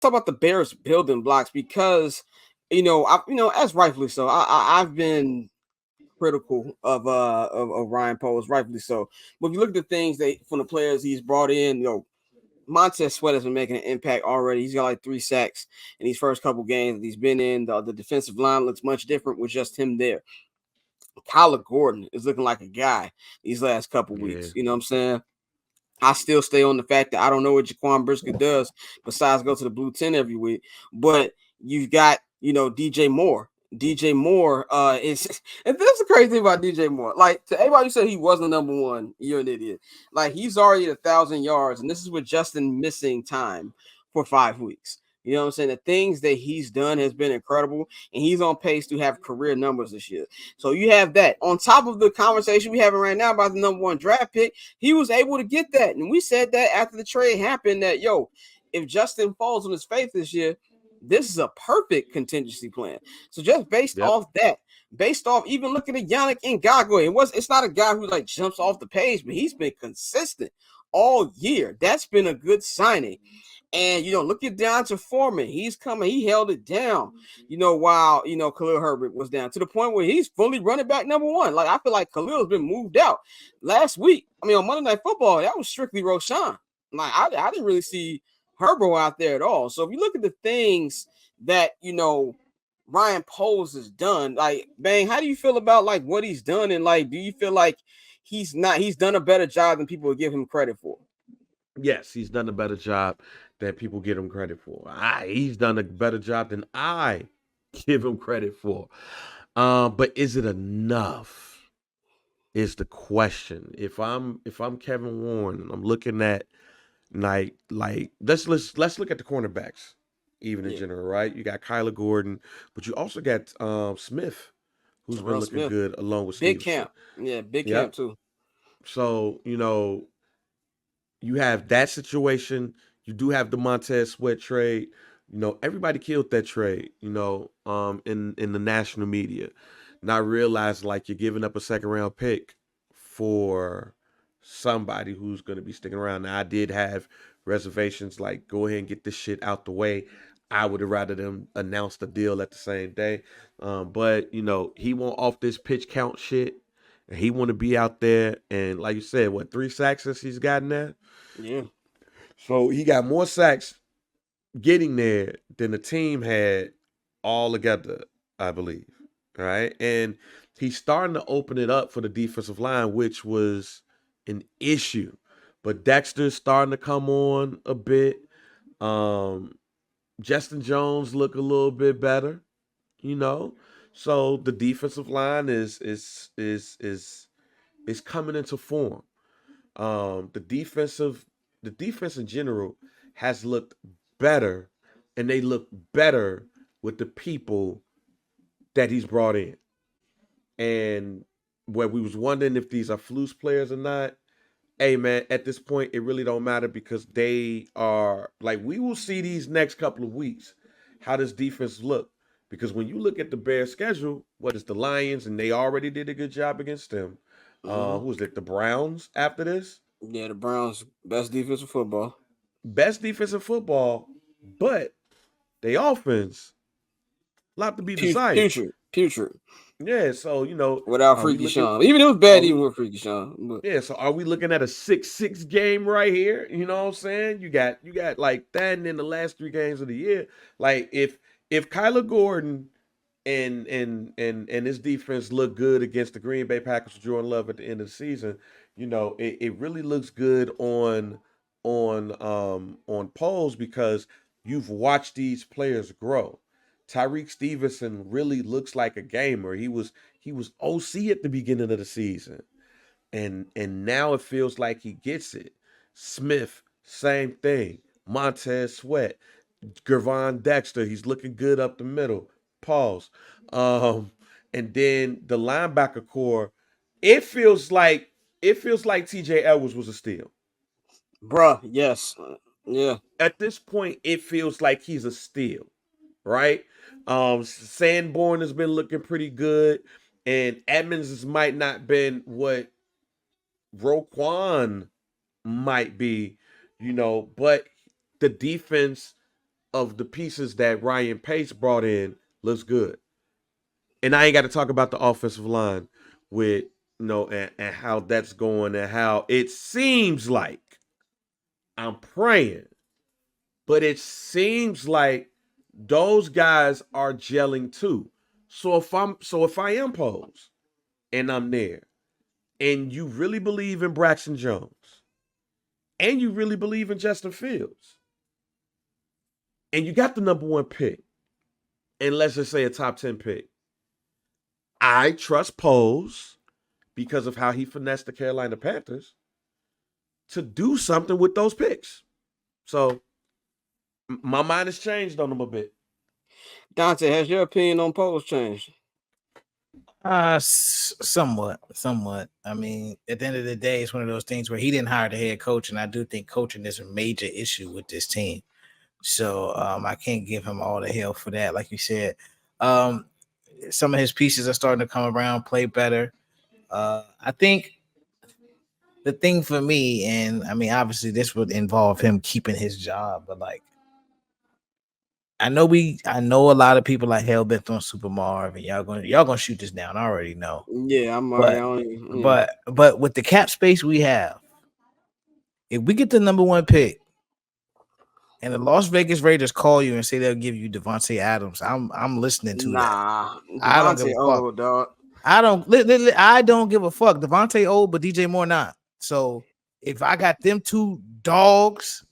talk about the Bears building blocks because as rightfully so, I've been critical of Ryan Poles, rightfully so. But if you look at the things from the players he's brought in, Montez Sweat has been making an impact already. He's got like 3 sacks in these first couple games that he's been in. The defensive line looks much different with just him there. Kyler Gordon is looking like a guy these last couple Yeah. weeks. You know what I'm saying? I still stay on the fact that I don't know what Jaquan Brisker does besides go to the blue 10 every week. But you've got, DJ Moore. DJ Moore is and that's the crazy thing about DJ Moore. Like to everybody who said he wasn't number one, you're an idiot. Like he's already at 1,000 yards, and this is with Justin missing time for 5 weeks. You know what I'm saying? The things that he's done has been incredible, and he's on pace to have career numbers this year. So you have that. On top of the conversation we having right now about the number one draft pick, he was able to get that. And we said that after the trade happened that, if Justin falls on his face this year, this is a perfect contingency plan. So just based Yep. off that, based off even looking at Yannick Ngakoue, it's not a guy who like jumps off the page, but he's been consistent all year. That's been a good signing. And look at Dante Foreman. He's coming. He held it down. While Khalil Herbert was down to the point where he's fully running back number one. Like I feel like Khalil's been moved out last week. I mean, on Monday Night Football, that was strictly Roshan. Like I didn't really see Herbert out there at all. So if you look at the things that Ryan Poles has done, like Bang, how do you feel about like what he's done? And like, do you feel like he's done a better job than people would give him credit for? Yes, he's done a better job than people give him credit for. He's done a better job than I give him credit for. But is it enough? Is the question. If I'm Kevin Warren and I'm looking at like let's look at the cornerbacks, even in Yeah, general, right? You got Kyler Gordon, but you also got Smith, who's been Terrell looking Smith, good along with big Stevenson. camp. Yeah, big camp Yep. too. So you have that situation. You do have the Montez Sweat trade. Everybody killed that trade. In the national media, not realize like you're giving up a second round pick for somebody who's going to be sticking around. Now I did have reservations. Like, go ahead and get this shit out the way. I would have rather them announce the deal at the same day. But he won't off this pitch count shit. And he want to be out there. And like you said, what 3 sacks since he's gotten there? Yeah, So he got more sacks getting there than the team had all together, I believe. Right. And he's starting to open it up for the defensive line, which was an issue. But Dexter's starting to come on a bit. Um, Justin Jones look a little bit better, you know. So the defensive line is coming into form. The defense in general has looked better, and they look better with the people that he's brought in. And where we was wondering if these are fluke players or not, hey man, at this point it really don't matter because they are like we will see these next couple of weeks how this defense look. Because when you look at the Bears schedule, what is the Lions, and they already did a good job against them. mm-hmm. Who was it? The Browns after this? Yeah. The Browns best defensive football. Best defense in football, but they offense lot to be desired. Putrid. Yeah, so Without are we Freaky looking? Sean, even it was Are bad even we? with Freaky Sean. But Yeah, so are we looking at a 6-6 game right here? You know what I'm saying? You got like that in the last 3 games of the year. Like if Kyler Gordon and his defense look good against the Green Bay Packers with Jordan Love at the end of the season, it really looks good on polls because you've watched these players grow. Tyreek Stevenson really looks like a gamer. He was OC at the beginning of the season. And now it feels like he gets it. Smith, same thing. Montez Sweat, Gervon Dexter, he's looking good up the middle. Pause. Um, and then the linebacker core, it feels like TJ Edwards was a steal. bruh, yes, yeah. At this point, it feels like he's a steal, right? Sanborn has been looking pretty good, and Edmonds might not been what Roquan might be, but the defense of the pieces that Ryan Pace brought in looks good. And I ain't got to talk about the offensive line with and how that's going and how it seems like I'm praying, but it seems like those guys are gelling too. So if I am Pose and I'm there, and you really believe in Braxton Jones, and you really believe in Justin Fields, and you got the number one pick, and let's just say a top 10 pick, I trust Pose because of how he finessed the Carolina Panthers to do something with those picks. So my mind has changed on them a bit. Dante, has your opinion on polls changed? Somewhat. I mean, at the end of the day, it's one of those things where he didn't hire the head coach, and I do think coaching is a major issue with this team. So I can't give him all the hell for that. Like you said, some of his pieces are starting to come around, play better. I think the thing for me, and I mean, obviously, this would involve him keeping his job, but like, I know a lot of people are hell bent on Super Marv, and y'all gonna shoot this down. I already know. Yeah, I'm already But on. Yeah. but with the cap space we have, if we get the number one pick, and the Las Vegas Raiders call you and say they'll give you Devontae Adams, I'm listening to that. Nah, I don't give Devontae a fuck. old dog. I don't give a fuck. Devontae old, but DJ Moore not. So if I got them two dogs,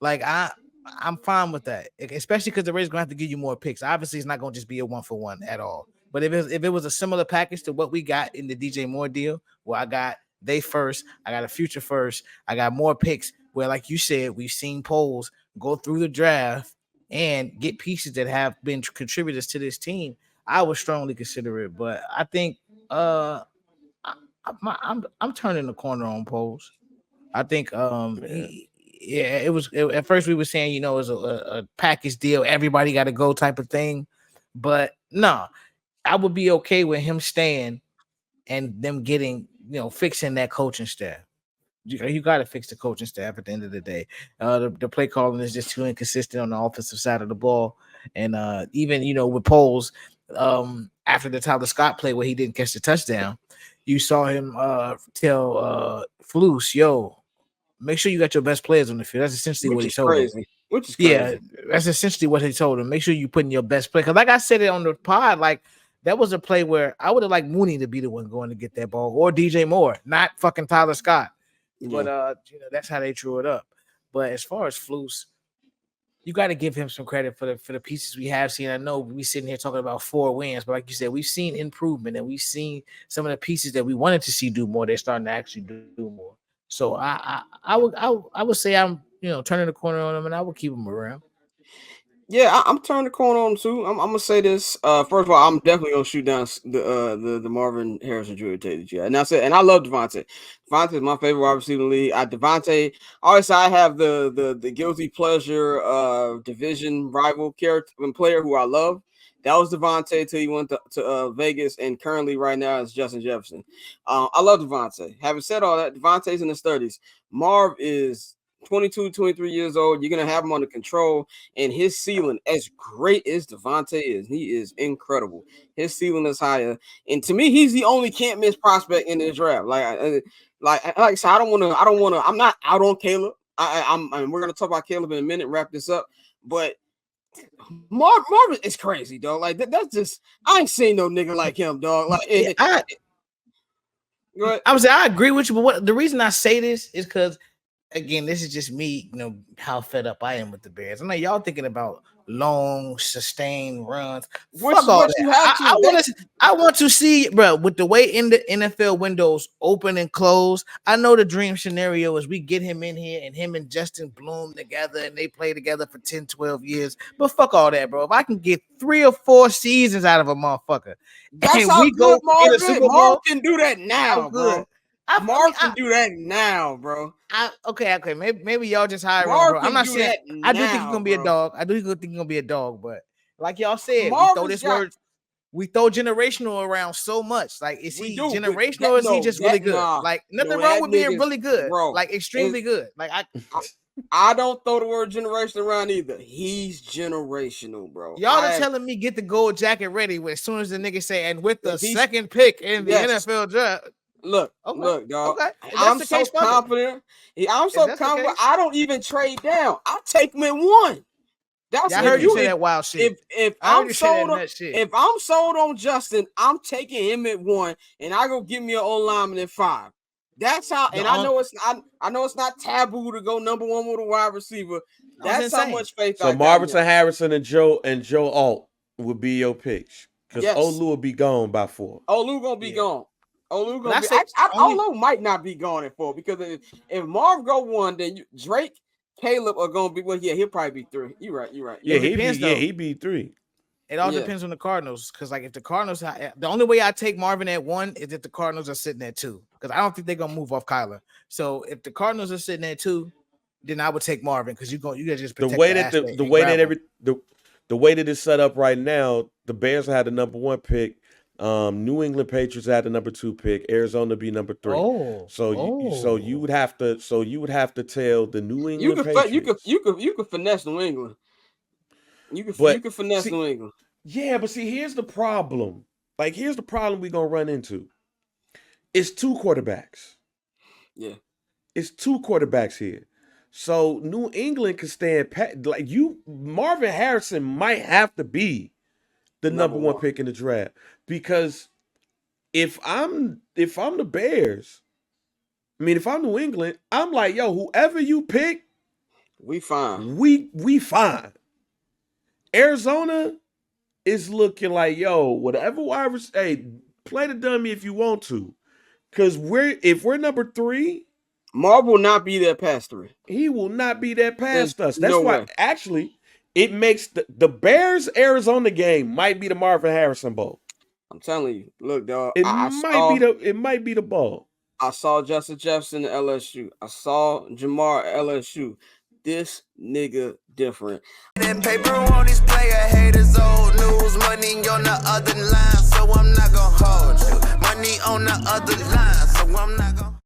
like I'm fine with that, especially because the Raiders gonna have to give you more picks. Obviously, it's not gonna just be a 1-for-1 at all. But if it was a similar package to what we got in the DJ Moore deal, where I got they first, I got a future first, I got more picks. Where, like you said, we've seen polls go through the draft and get pieces that have been contributors to this team. I would strongly consider it, but I think I'm turning the corner on polls. I think at first we were saying, it was a package deal, everybody got to go type of thing. But no, I would be okay with him staying and them getting, fixing that coaching staff. You got to fix the coaching staff at the end of the day. The play calling is just too inconsistent on the offensive side of the ball. And even, with polls, after the Tyler Scott play where he didn't catch the touchdown, you saw him tell Flus, yo, make sure you got your best players on the field. That's essentially what he told him. Which is crazy. Yeah, that's essentially what he told him. Make sure you put in your best play. Because like I said it on the pod, like that was a play where I would have liked Mooney to be the one going to get that ball, or DJ Moore, not fucking Tyler Scott. Yeah. But that's how they drew it up. But as far as Flus, you got to give him some credit for the pieces we have seen. I know we sitting here talking about 4 wins, but like you said, we've seen improvement, and we've seen some of the pieces that we wanted to see do more. They're starting to actually do more. So I would say I'm turning the corner on him, and I would keep him around. Yeah, I'm turning the corner on him too. I'm gonna say this. First of all, I'm definitely gonna shoot down the Marvin Harrison Jr. that you had. And I said, and I love Devontae. Devontae is my favorite wide receiver in the league. Devontae, always I have the guilty pleasure division rival character and player who I love. That was Devontae till he went to Vegas, and currently right now is Justin Jefferson. I love Devontae. Having said all that, Devontae's in his 30s. Marv is 22, 23 years old. You're going to have him under control, and his ceiling, as great as Devontae is, he is incredible. His ceiling is higher, and to me, he's the only can't miss prospect in this draft. Like I said, I'm not out on Caleb. And we're going to talk about Caleb in a minute, wrap this up, but Marvin is crazy, dog. Like that's just I ain't seen no nigga like him, dog. Like I agree with you, but the reason I say this is because again, this is just me, how fed up I am with the Bears. I know y'all thinking about long, sustained runs. Fuck all that. I want to see, bro, with the way in the NFL windows open and close. I know the dream scenario is we get him in here and him and Justin bloom together and they play together for 10, 12 years. But fuck all that, bro. If I can get 3 or 4 seasons out of a motherfucker, that's how we good Marv can do that now, bro. Marv can do that now, bro. Okay. Maybe y'all just hire him, bro. I'm not saying I do think he's gonna be a dog. I do think he's gonna be a dog, but like y'all said, we throw generational around so much. Like, is he generational or is he just really good? Like, nothing wrong with being really good, bro. Like extremely good. Like I don't throw the word generation around either. He's generational, bro. Y'all are telling me get the gold jacket ready as soon as the nigga say, and with the If he's- second pick in the Yes. NFL draft. Look, Okay, look, dog. okay. If that's I'm the so case, fuck it. confident. I'm so that's the confident. case- I don't even trade down. I'll take him at 1. That's Yeah, I if heard you say that wild shit. If I heard I'm you say that sold on nut shit. if I'm sold on Justin, I'm taking him at 1, and I go give me an O-lineman at 5. That's how. And I know it's not taboo to go number 1 with a wide receiver. That's how much faith I So got. Marvin Harrison and Joe Alt would be your picks because Yes. Olu will be gone by 4. Olu gonna be gone. Olu But I gonna be. say Olu might not be gone at 4 because if Marv go 1, then Drake, Caleb are gonna be. Well, yeah, he'll probably be 3. You're right. Yeah, It he'd be 3. It all depends on the Cardinals, because like if the Cardinals, the only way I take Marvin at 1 is if the Cardinals are sitting at 2, because I don't think they're gonna move off Kyler. So if the Cardinals are sitting at 2, then I would take Marvin because you gotta just protect the way that it's set up right now, the Bears had the number 1 pick. New England Patriots had the number 2 pick. Arizona be number 3. So you would have to tell the New England Patriots. You could finesse New England. You can finesse New England. Yeah, but see, here's the problem. Here's the problem we're gonna run into. It's 2 quarterbacks. Yeah. It's 2 quarterbacks here. So New England can stand pat. Marvin Harrison might have to be the number 1 pick in the draft, because if I'm the Bears, if I'm New England, I'm like, yo, whoever you pick, we fine. We fine. Arizona is looking like, yo, whatever wide receiver, hey, play the dummy if you want to, because if we're number 3. Marv will not be there past 3. He will not be there past us. That's no why, way. actually, it makes the Bears Arizona game might be the Marvin Harrison Bowl. I'm telling you, look, dog. It might be the ball. I saw Justin Jefferson at LSU. I saw Jamar at LSU. This nigga different. That paper on this player haters, old news, money on the other line, so I'm not gonna hold you. Money on the other line, so I'm not gonna.